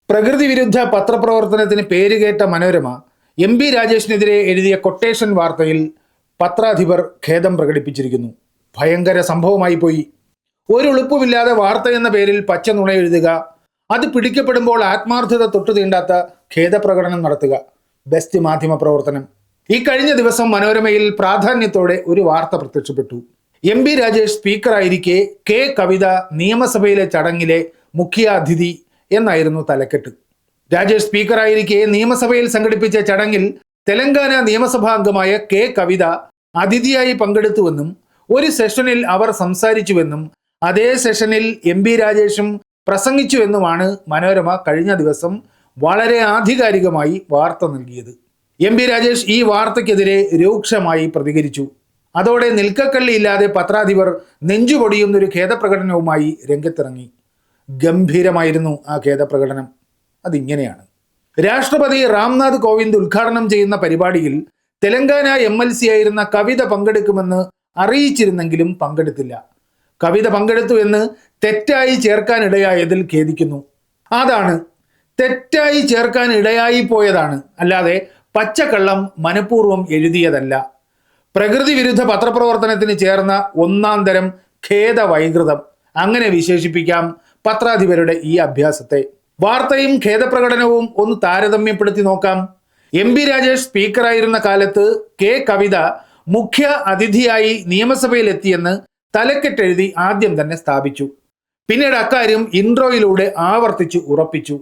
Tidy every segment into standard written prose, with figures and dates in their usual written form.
പ്രകൃതി വിരുദ്ധ പത്രപ്രവർത്തനത്തിന് പേരുകേട്ട മനോരമ എം.ബി. രാജേഷിനെതിരെ എഴുതിയ കൊട്ടേഷൻ വാർത്തയിൽ പത്രാധിപർ ഖേദം പ്രകടിപ്പിച്ചിരിക്കുന്നു. ഭയങ്കര സംഭവമായി പോയി. ഒരു എളുപ്പമില്ലാതെ വാർത്ത എന്ന പേരിൽ പച്ച നുണ എഴുതുക, അത് പിടിക്കപ്പെടുമ്പോൾ ആത്മാർത്ഥത തൊട്ടു തീണ്ടാത്ത ഖേദപ്രകടനം നടത്തുക. ബെസ്റ്റ് മാധ്യമ പ്രവർത്തനം. ഈ കഴിഞ്ഞ ദിവസം മനോരമയിൽ പ്രാധാന്യത്തോടെ ഒരു വാർത്ത പ്രത്യക്ഷപ്പെട്ടു. എം.ബി. രാജേഷ് സ്പീക്കറായിരിക്കെ കെ കവിത നിയമസഭയിലെ ചടങ്ങിലെ മുഖ്യാതിഥി എന്നായിരുന്നു തലക്കെട്ട്. രാജേഷ് സ്പീക്കറായിരിക്കെ നിയമസഭയിൽ സംഘടിപ്പിച്ച ചടങ്ങിൽ തെലങ്കാന നിയമസഭാ അംഗമായ കെ കവിത അതിഥിയായി പങ്കെടുത്തുവെന്നും ഒരു സെഷനിൽ അവർ സംസാരിച്ചുവെന്നും അതേ സെഷനിൽ എം.ബി. രാജേഷും പ്രസംഗിച്ചുവെന്നുമാണ് മനോരമ കഴിഞ്ഞ ദിവസം വളരെ ആധികാരികമായി വാർത്ത നൽകിയത്. എം.ബി. രാജേഷ് ഈ വാർത്തയ്ക്കെതിരെ രൂക്ഷമായി പ്രതികരിച്ചു. അതോടെ നിൽക്കക്കള്ളിയില്ലാതെ പത്രാധിപർ നെഞ്ചുപൊടിയുന്നൊരു ഖേദപ്രകടനവുമായി രംഗത്തിറങ്ങി. ഗംഭീരമായിരുന്നു ആ ഖേദപ്രകടനം. അതിങ്ങനെയാണ്: രാഷ്ട്രപതി രാംനാഥ് കോവിന്ദ് ഉദ്ഘാടനം ചെയ്യുന്ന പരിപാടിയിൽ തെലങ്കാന എം.എൽ.സി ആയിരുന്ന കവിത പങ്കെടുക്കുമെന്ന് അറിയിച്ചിരുന്നെങ്കിലും പങ്കെടുത്തില്ല. കവിത പങ്കെടുത്തു എന്ന് തെറ്റായി ചേർക്കാൻ ഇടയായതിൽ ഖേദിക്കുന്നു. അതാണ്, തെറ്റായി ചേർക്കാൻ ഇടയായി പോയതാണ്, അല്ലാതെ പച്ചക്കള്ളം മനഃപൂർവ്വം എഴുതിയതല്ല. പ്രകൃതി വിരുദ്ധ പത്രപ്രവർത്തനത്തിന് ചേർന്ന ഒന്നാം തരം ഖേദവൈകൃതം, അങ്ങനെ വിശേഷിപ്പിക്കാം പത്രാധിപരുടെ ഈ അഭ്യാസത്തെ. വാർത്തയും ഖേദപ്രകടനവും ഒന്ന് താരതമ്യപ്പെടുത്തി നോക്കാം. എം.ബി. രാജേഷ് സ്പീക്കറായിരുന്ന കാലത്ത് കെ കവിത മുഖ്യ അതിഥിയായി നിയമസഭയിൽ എത്തിയെന്ന് തലക്കെട്ടെഴുതി ആദ്യം തന്നെ സ്ഥാപിച്ചു. പിന്നീട് അക്കാര്യം ഇൻട്രോയിലൂടെ ആവർത്തിച്ചു ഉറപ്പിച്ചു.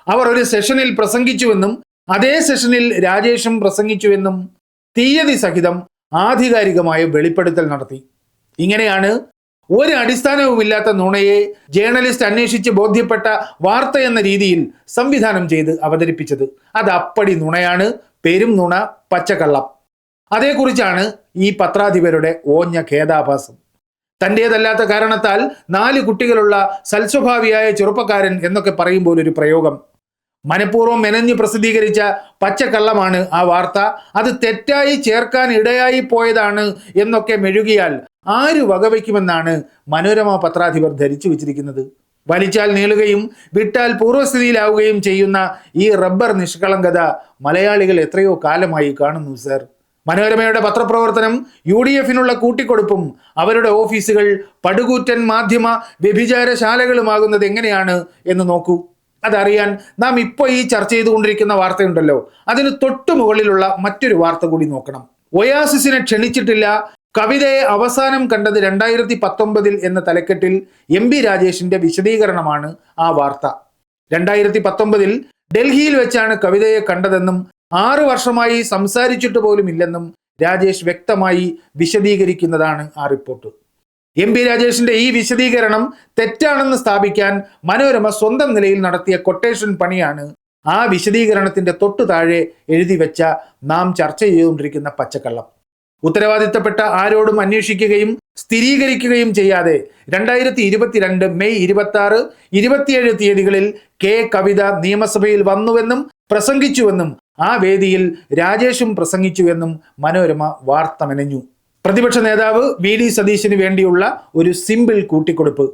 അവർ ഒരു സെഷനിൽ പ്രസംഗിച്ചുവെന്നും അതേ സെഷനിൽ രാജേഷും പ്രസംഗിച്ചുവെന്നും തീയതി സഹിതം ആധികാരികമായ വെളിപ്പെടുത്തൽ നടത്തി. ഇങ്ങനെയാണ് ഒരു അടിസ്ഥാനവുമില്ലാത്ത നുണയെ ജേർണലിസ്റ്റ് അന്വേഷിച്ച് ബോധ്യപ്പെട്ട വാർത്ത എന്ന രീതിയിൽ സംവിധാനം ചെയ്ത് അവതരിപ്പിച്ചത്. അത് അപ്പടി നുണയാണ്, പെരും നുണ, പച്ചക്കള്ളം. അതേക്കുറിച്ചാണ് ഈ പത്രാധിപരുടെ ഓഞ്ഞ ഖേദാഭാസം. തൻ്റേതല്ലാത്ത കാരണത്താൽ 4 കുട്ടികളുള്ള സൽസ്വഭാവിയായ ചെറുപ്പക്കാരൻ എന്നൊക്കെ പറയുമ്പോൾ ഒരു പ്രയോഗം. മനഃപൂർവ്വം മെനഞ്ഞു പ്രസിദ്ധീകരിച്ച പച്ചക്കള്ളമാണ് ആ വാർത്ത. അത് തെറ്റായി ചേർക്കാൻ ഇടയായി പോയതാണ് എന്നൊക്കെ മെഴുകിയാൽ ആര് വകവയ്ക്കുമെന്നാണ് മനോരമ പത്രാധിപർ ധരിച്ചു വെച്ചിരിക്കുന്നത്. വലിച്ചാൽ നീളുകയും വിട്ടാൽ പൂർവ്വസ്ഥിതിയിലാവുകയും ചെയ്യുന്ന ഈ റബ്ബർ നിഷ്കളങ്കത മലയാളികൾ എത്രയോ കാലമായി കാണുന്നു സർ. മനോരമയുടെ പത്രപ്രവർത്തനം UDF-നുള്ള കൂട്ടിക്കൊടുപ്പും അവരുടെ ഓഫീസുകൾ പടുകൂറ്റൻ മാധ്യമ വ്യഭിചാരശാലകളുമാകുന്നത് എങ്ങനെയാണ് എന്ന് നോക്കൂ. അതറിയാൻ നാം ഇപ്പോൾ ഈ ചർച്ച ചെയ്തുകൊണ്ടിരിക്കുന്ന വാർത്തയുണ്ടല്ലോ, അതിന് തൊട്ടു മുകളിലുള്ള മറ്റൊരു വാർത്ത കൂടി നോക്കണം. ഒയാസിസിനെ ക്ഷണിച്ചിട്ടില്ല, കവിതയെ അവസാനം കണ്ടത് 2019 എന്ന തലക്കെട്ടിൽ എം.ബി. രാജേഷിന്റെ വിശദീകരണമാണ് ആ വാർത്ത. 2019 ഡൽഹിയിൽ വെച്ചാണ് കവിതയെ കണ്ടതെന്നും 6 വർഷമായി സംസാരിച്ചിട്ട് പോലും ഇല്ലെന്നും രാജേഷ് വ്യക്തമായി വിശദീകരിക്കുന്നതാണ് ആ റിപ്പോർട്ട്. എം.ബി. രാജേഷിന്റെ ഈ വിശദീകരണം തെറ്റാണെന്ന് സ്ഥാപിക്കാൻ മനോരമ സ്വന്തം നിലയിൽ നടത്തിയ കൊട്ടേഷൻ പണിയാണ് ആ വിശദീകരണത്തിന്റെ തൊട്ടു താഴെ എഴുതി വെച്ച നാം ചർച്ച ചെയ്തുകൊണ്ടിരിക്കുന്ന പച്ചക്കള്ളം. ഉത്തരവാദിത്തപ്പെട്ട ആരോടും അന്വേഷിക്കുകയും സ്ഥിരീകരിക്കുകയും ചെയ്യാതെ 2022 മെയ് 26, 27 തീയതികളിൽ കെ കവിത നിയമസഭയിൽ വന്നുവെന്നും പ്രസംഗിച്ചുവെന്നും ആ വേദിയിൽ രാജേഷും പ്രസംഗിച്ചുവെന്നും മനോരമ വാർത്ത മെനഞ്ഞു. പ്രതിപക്ഷ നേതാവ് വി.ഡി. സതീശന് വേണ്ടിയുള്ള ഒരു സിമ്പിൾ കൂട്ടിക്കൊടുപ്പ്.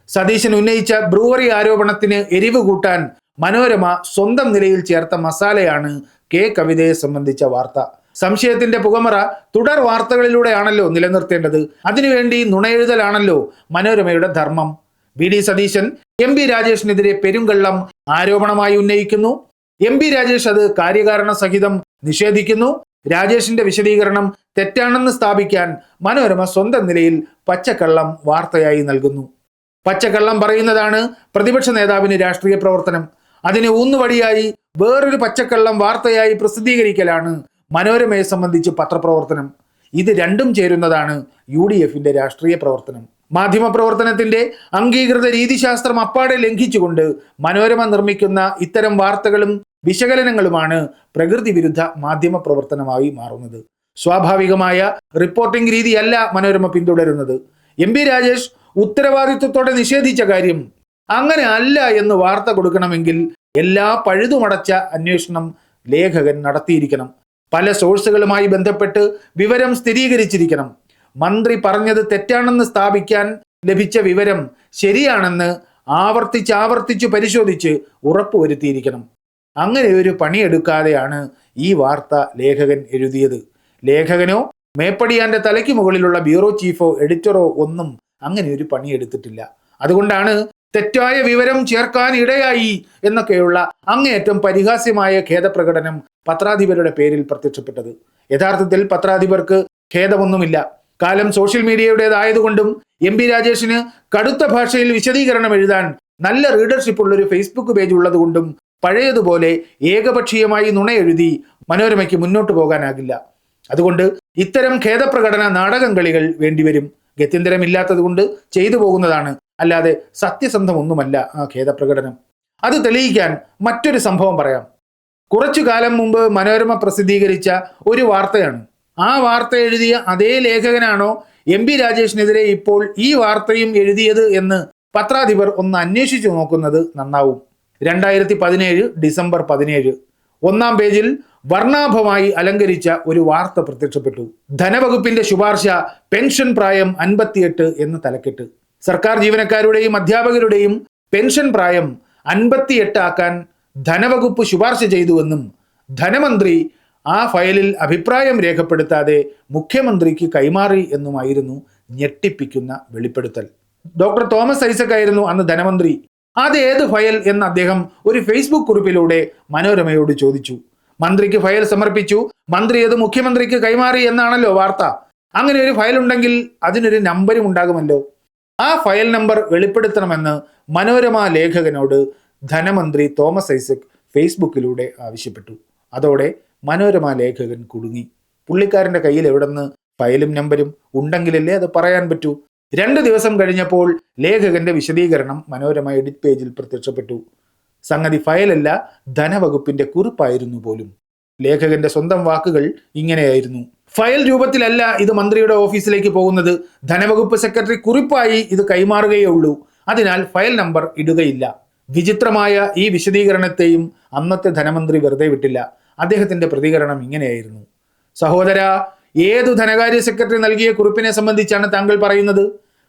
സതീശൻ ഉന്നയിച്ച ബ്രൂവറി ആരോപണത്തിന് എരിവ് കൂട്ടാൻ മനോരമ സ്വന്തം നിലയിൽ ചേർത്ത മസാലയാണ് കെ കവിതയെ സംബന്ധിച്ച വാർത്ത. സംശയത്തിന്റെ പുകമറ തുടർ വാർത്തകളിലൂടെയാണല്ലോ നിലനിർത്തേണ്ടത്. അതിനുവേണ്ടി നുണയെഴുതലാണല്ലോ മനോരമയുടെ ധർമ്മം. വി.ഡി. സതീശൻ എം.ബി. രാജേഷിനെതിരെ പെരുങ്കള്ളം ആരോപണമായി ഉന്നയിക്കുന്നു. എം.ബി. രാജേഷ് അത് കാര്യകാരണ സഹിതം നിഷേധിക്കുന്നു. രാജേഷിന്റെ വിശദീകരണം തെറ്റാണെന്ന് സ്ഥാപിക്കാൻ മനോരമ സ്വന്തം നിലയിൽ പച്ചക്കള്ളം വാർത്തയായി നൽകുന്നു. പച്ചക്കള്ളം പറയുന്നതാണ് പ്രതിപക്ഷ നേതാവിന് രാഷ്ട്രീയ പ്രവർത്തനം. അതിന് ഊന്നുവടിയായി വേറൊരു പച്ചക്കള്ളം വാർത്തയായി പ്രസിദ്ധീകരിക്കലാണ് മനോരമയെ സംബന്ധിച്ച് പത്രപ്രവർത്തനം. ഇത് രണ്ടും ചേരുന്നതാണ് UDF-ന്റെ രാഷ്ട്രീയ പ്രവർത്തനം. മാധ്യമ പ്രവർത്തനത്തിന്റെ അംഗീകൃത രീതിശാസ്ത്രം അപ്പാടെ ലംഘിച്ചുകൊണ്ട് മനോരമ നിർമ്മിക്കുന്ന ഇത്തരം വാർത്തകളും വിശകലനങ്ങളുമാണ് പ്രകൃതി വിരുദ്ധ മാധ്യമ പ്രവർത്തനമായി മാറുന്നത്. സ്വാഭാവികമായ റിപ്പോർട്ടിംഗ് രീതിയല്ല മനോരമ പിന്തുടരുന്നത്. എം.ബി. രാജേഷ് ഉത്തരവാദിത്വത്തോടെ നിഷേധിച്ച കാര്യം അങ്ങനെ അല്ല എന്ന് വാർത്ത കൊടുക്കണമെങ്കിൽ എല്ലാ പഴുതുമടച്ച അന്വേഷണം ലേഖകൻ നടത്തിയിരിക്കണം. പല സോഴ്സുകളുമായി ബന്ധപ്പെട്ട് വിവരം സ്ഥിരീകരിച്ചിരിക്കണം. മന്ത്രി പറഞ്ഞത് തെറ്റാണെന്ന് സ്ഥാപിക്കാൻ ലഭിച്ച വിവരം ശരിയാണെന്ന് ആവർത്തിച്ച് പരിശോധിച്ച് ഉറപ്പുവരുത്തിയിരിക്കണം. അങ്ങനെ ഒരു പണിയെടുക്കാതെയാണ് ഈ വാർത്ത ലേഖകൻ എഴുതിയത്. ലേഖകനോ മേപ്പടിയാന്റെ തലയ്ക്ക് മുകളിലുള്ള ബ്യൂറോ ചീഫോ എഡിറ്ററോ ഒന്നും അങ്ങനെ ഒരു പണിയെടുത്തിട്ടില്ല. അതുകൊണ്ടാണ് തെറ്റായ വിവരം ചേർക്കാൻ ഇടയായി എന്നൊക്കെയുള്ള അങ്ങേയറ്റം പരിഹാസ്യമായ ഖേദപ്രകടനം പത്രാധിപരുടെ പേരിൽ പ്രത്യക്ഷപ്പെട്ടത്. യഥാർത്ഥത്തിൽ പത്രാധിപർക്ക് ഖേദമൊന്നുമില്ല. കാലം സോഷ്യൽ മീഡിയയുടേതായതുകൊണ്ടും എം.പി. രാജേഷിന് കടുത്ത ഭാഷയിൽ വിശദീകരണം എഴുതാൻ നല്ല റീഡർഷിപ്പ് ഉള്ളൊരു ഫേസ്ബുക്ക് പേജ് ഉള്ളതുകൊണ്ടും പഴയതുപോലെ ഏകപക്ഷീയമായി നുണയെഴുതി മനോരമയ്ക്ക് മുന്നോട്ട് പോകാനാകില്ല. അതുകൊണ്ട് ഇത്തരം ഖേദപ്രകടന നാടകം കളികൾ വേണ്ടിവരും. ഗത്യന്തരമില്ലാത്തത് കൊണ്ട് ചെയ്തു പോകുന്നതാണ്, അല്ലാതെ സത്യസന്ധമൊന്നുമല്ല ആ ഖേദപ്രകടനം. അത് തെളിയിക്കാൻ മറ്റൊരു സംഭവം പറയാം. കുറച്ചു കാലം മുമ്പ് മനോരമ പ്രസിദ്ധീകരിച്ച ഒരു വാർത്തയാണ്. ആ വാർത്ത എഴുതിയ അതേ ലേഖകനാണോ എം.പി. രാജേഷിനെതിരെ ഇപ്പോൾ ഈ വാർത്തയും എഴുതിയത് എന്ന് പത്രാധിപർ ഒന്ന് അന്വേഷിച്ചു നോക്കുന്നത് നന്നാവും. 2017 ഡിസംബർ 17 ഒന്നാം പേജിൽ വർണ്ണാഭമായി അലങ്കരിച്ച ഒരു വാർത്ത പ്രത്യക്ഷപ്പെട്ടു. ധനവകുപ്പിന്റെ ശുപാർശ പെൻഷൻ പ്രായം 58 എന്ന് തലക്കെട്ട്. സർക്കാർ ജീവനക്കാരുടെയും അധ്യാപകരുടെയും പെൻഷൻ പ്രായം 58 ആക്കാൻ ധനവകുപ്പ് ശുപാർശ ചെയ്തുവെന്നും ധനമന്ത്രി ആ ഫയലിൽ അഭിപ്രായം രേഖപ്പെടുത്താതെ മുഖ്യമന്ത്രിക്ക് കൈമാറി എന്നുമായിരുന്നു ഞെട്ടിപ്പിക്കുന്ന വെളിപ്പെടുത്തൽ. ഡോക്ടർ തോമസ് ഐസക് ആയിരുന്നു അന്ന് ധനമന്ത്രി. അത് ഏത് ഫയൽ എന്ന് അദ്ദേഹം ഒരു ഫേസ്ബുക്ക് കുറിപ്പിലൂടെ മനോരമയോട് ചോദിച്ചു. മന്ത്രിക്ക് ഫയൽ സമർപ്പിച്ചു, മന്ത്രി അത് മുഖ്യമന്ത്രിക്ക് കൈമാറി എന്നാണല്ലോ വാർത്ത. അങ്ങനെ ഒരു ഫയൽ ഉണ്ടെങ്കിൽ അതിനൊരു നമ്പരും ഉണ്ടാകുമല്ലോ. ആ ഫയൽ നമ്പർ വെളിപ്പെടുത്തണമെന്ന് മനോരമ ലേഖകനോട് ധനമന്ത്രി തോമസ് ഐസക് ഫേസ്ബുക്കിലൂടെ ആവശ്യപ്പെട്ടു. അതോടെ മനോരമ ലേഖകൻ കുടുങ്ങി. പുള്ളിക്കാരൻ്റെ കയ്യിൽ എവിടെന്ന് ഫയലും നമ്പരും ഉണ്ടെങ്കിലല്ലേ അത് പറയാൻ പറ്റൂ. 2 ദിവസം കഴിഞ്ഞപ്പോൾ ലേഖകന്റെ വിശദീകരണം മനോരമ എഡിറ്റ് പേജിൽ പ്രത്യക്ഷപ്പെട്ടു. സംഗതി ഫയലല്ല, ധനവകുപ്പിന്റെ കുറിപ്പായിരുന്നു പോലും. ലേഖകന്റെ സ്വന്തം വാക്കുകൾ ഇങ്ങനെയായിരുന്നു: ഫയൽ രൂപത്തിലല്ല ഇത് മന്ത്രിയുടെ ഓഫീസിലേക്ക് പോകുന്നത്. ധനവകുപ്പ് സെക്രട്ടറി കുറിപ്പായി ഇത് കൈമാറുകയേ ഉള്ളൂ. അതിനാൽ ഫയൽ നമ്പർ ഇടുകയില്ല. വിചിത്രമായ ഈ വിശദീകരണത്തെയും അന്നത്തെ ധനമന്ത്രി വെറുതെ വിട്ടില്ല. അദ്ദേഹത്തിന്റെ പ്രതികരണം ഇങ്ങനെയായിരുന്നു: സഹോദര, ഏതു ധനകാര്യ സെക്രട്ടറി നൽകിയ കുറിപ്പിനെ സംബന്ധിച്ചാണ് താങ്കൾ പറയുന്നത്?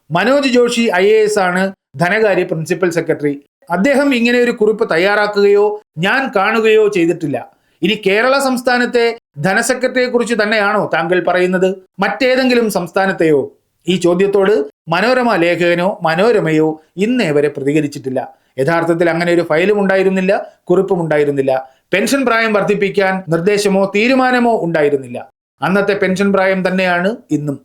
മനോജ് ജോഷി IAS ആണ് ധനകാര്യ പ്രിൻസിപ്പൽ സെക്രട്ടറി. അദ്ദേഹം ഇങ്ങനെ ഒരു കുറിപ്പ് തയ്യാറാക്കുകയോ ഞാൻ കാണുകയോ ചെയ്തിട്ടില്ല. ഇനി കേരള സംസ്ഥാനത്തെ ധനസെക്രട്ടറിയെ കുറിച്ച് തന്നെയാണോ താങ്കൾ പറയുന്നത്? മറ്റേതെങ്കിലും സംസ്ഥാനത്തെയോ? ഈ ചോദ്യത്തോട് മനോരമ ലേഖകനോ മനോരമയോ ഇന്നേ വരെ പ്രതികരിച്ചിട്ടില്ല. യഥാർത്ഥത്തിൽ അങ്ങനെ ഒരു ഫയലും ഉണ്ടായിരുന്നില്ല, കുറിപ്പും ഉണ്ടായിരുന്നില്ല. പെൻഷൻ പ്രായം വർദ്ധിപ്പിക്കാൻ നിർദ്ദേശമോ തീരുമാനമോ ഉണ്ടായിരുന്നില്ല. അന്നത്തെ പെൻഷൻ പ്രായം തന്നെയാണ് ഇന്നും.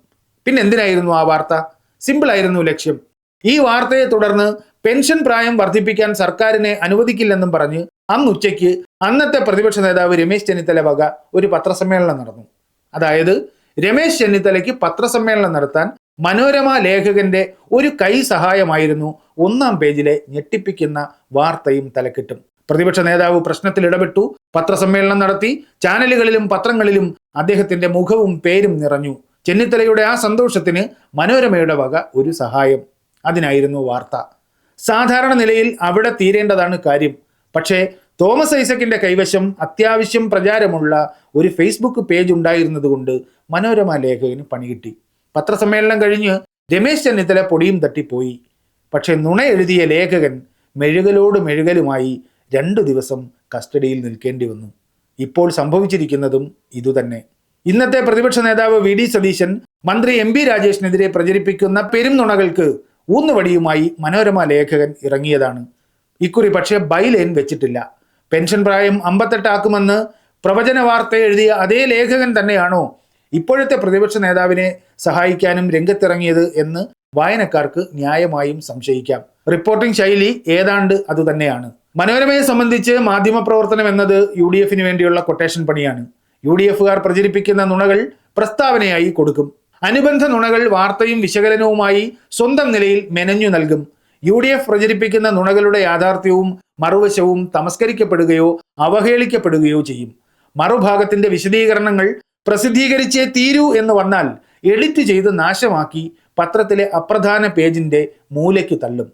പിന്നെ എന്തിനായിരുന്നു ആ വാർത്ത? സിമ്പിൾ ആയിരുന്നു ലക്ഷ്യം. ഈ വാർത്തയെ തുടർന്ന് പെൻഷൻ പ്രായം വർദ്ധിപ്പിക്കാൻ സർക്കാരിനെ അനുവദിക്കില്ലെന്നും പറഞ്ഞ് അന്നുച്ചയ്ക്ക് അന്നത്തെ പ്രതിപക്ഷ നേതാവ് രമേശ് ചെന്നിത്തല വക ഒരു പത്രസമ്മേളനം നടന്നു. അതായത് രമേശ് ചെന്നിത്തലയ്ക്ക് പത്രസമ്മേളനം നടത്താൻ മനോരമ ലേഖകന്റെ ഒരു കൈ സഹായമായിരുന്നു ഒന്നാം പേജിലെ ഞെട്ടിപ്പിക്കുന്ന വാർത്തയും തലക്കെട്ടും. പ്രതിപക്ഷ നേതാവ് പ്രശ്നത്തിൽ ഇടപെട്ടു, പത്രസമ്മേളനം നടത്തി. ചാനലുകളിലും പത്രങ്ങളിലും അദ്ദേഹത്തിന്റെ മുഖവും പേരും നിറഞ്ഞു. ചെന്നിത്തലയുടെ ആ സന്തോഷത്തിന് മനോരമയുടെ വക ഒരു സഹായം. അതിനായിരുന്നു വാർത്ത. സാധാരണ നിലയിൽ അവിടെ തീരേണ്ടതാണ് കാര്യം. പക്ഷേ തോമസ് ഐസക്കിന്റെ കൈവശം അത്യാവശ്യം പ്രചാരമുള്ള ഒരു ഫേസ്ബുക്ക് പേജ് ഉണ്ടായിരുന്നത് കൊണ്ട് മനോരമ ലേഖകന് പണികിട്ടി. പത്രസമ്മേളനം കഴിഞ്ഞ് രമേശ് ചെന്നിത്തല പൊടിയും തട്ടിപ്പോയി. പക്ഷെ നുണ എഴുതിയ ലേഖകൻ മെഴുകലോട് മെഴുകലുമായി 2 ദിവസം കസ്റ്റഡിയിൽ നിൽക്കേണ്ടി വന്നു. ഇപ്പോൾ സംഭവിച്ചിരിക്കുന്നതും ഇതുതന്നെ. ഇന്നത്തെ പ്രതിപക്ഷ നേതാവ് VD സതീശൻ മന്ത്രി എം.പി. രാജേഷിനെതിരെ പ്രചരിപ്പിക്കുന്ന പെരും നുണകൾക്ക് ഊന്നുവടിയുമായി മനോരമ ലേഖകൻ ഇറങ്ങിയതാണ്. ഇക്കുറി പക്ഷേ ബൈലൈൻ വെച്ചിട്ടില്ല. പെൻഷൻ പ്രായം 58 ആക്കുമെന്ന് പ്രവചന വാർത്ത എഴുതിയ അതേ ലേഖകൻ തന്നെയാണോ ഇപ്പോഴത്തെ പ്രതിപക്ഷ നേതാവിനെ സഹായിക്കാനും രംഗത്തിറങ്ങിയത് എന്ന് വായനക്കാർക്ക് ന്യായമായും സംശയിക്കാം. റിപ്പോർട്ടിംഗ് ശൈലി ഏതാണ്ട് അതുതന്നെയാണ്. മനോരമയെ സംബന്ധിച്ച് മാധ്യമപ്രവർത്തനം എന്നത് UDF വേണ്ടിയുള്ള കൊട്ടേഷൻ പണിയാണ്. UDFകാർ പ്രചരിപ്പിക്കുന്ന നുണകൾ പ്രസ്താവനയായി കൊടുക്കും. അനുബന്ധ നുണകൾ വാർത്തയും വിശകലനവുമായി സ്വന്തം നിലയിൽ മെനഞ്ഞു നൽകും. UDF പ്രചരിപ്പിക്കുന്ന നുണകളുടെ യാഥാർത്ഥ്യവും മറുവശവും തമസ്കരിക്കപ്പെടുകയോ അവഹേളിക്കപ്പെടുകയോ ചെയ്യും. മറുഭാഗത്തിന്റെ വിശദീകരണങ്ങൾ പ്രസിദ്ധീകരിച്ചേ തീരൂ എന്ന് വന്നാൽ എഡിറ്റ് ചെയ്ത് നാശമാക്കി പത്രത്തിലെ അപ്രധാന പേജിന്റെ മൂലയ്ക്ക് തള്ളും.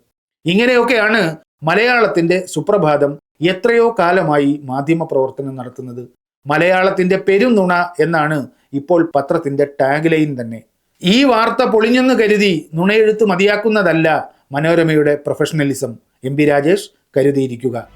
ഇങ്ങനെയൊക്കെയാണ് മലയാളത്തിന്റെ സുപ്രഭാതം എത്രയോ കാലമായി മാധ്യമപ്രവർത്തനം നടത്തുന്നത്. മലയാളത്തിന്റെ പെരുനുണ എന്നാണ് ഇപ്പോൾ പത്രത്തിന്റെ ടാഗ് ലൈൻ തന്നെ. ഈ വാർത്ത പൊളിഞ്ഞെന്ന് കരുതി നുണയെഴുത്ത് മതിയാക്കുന്നതല്ല മനോരമയുടെ പ്രൊഫഷണലിസം. M P Rajesh കരുതിയിരിക്കുക.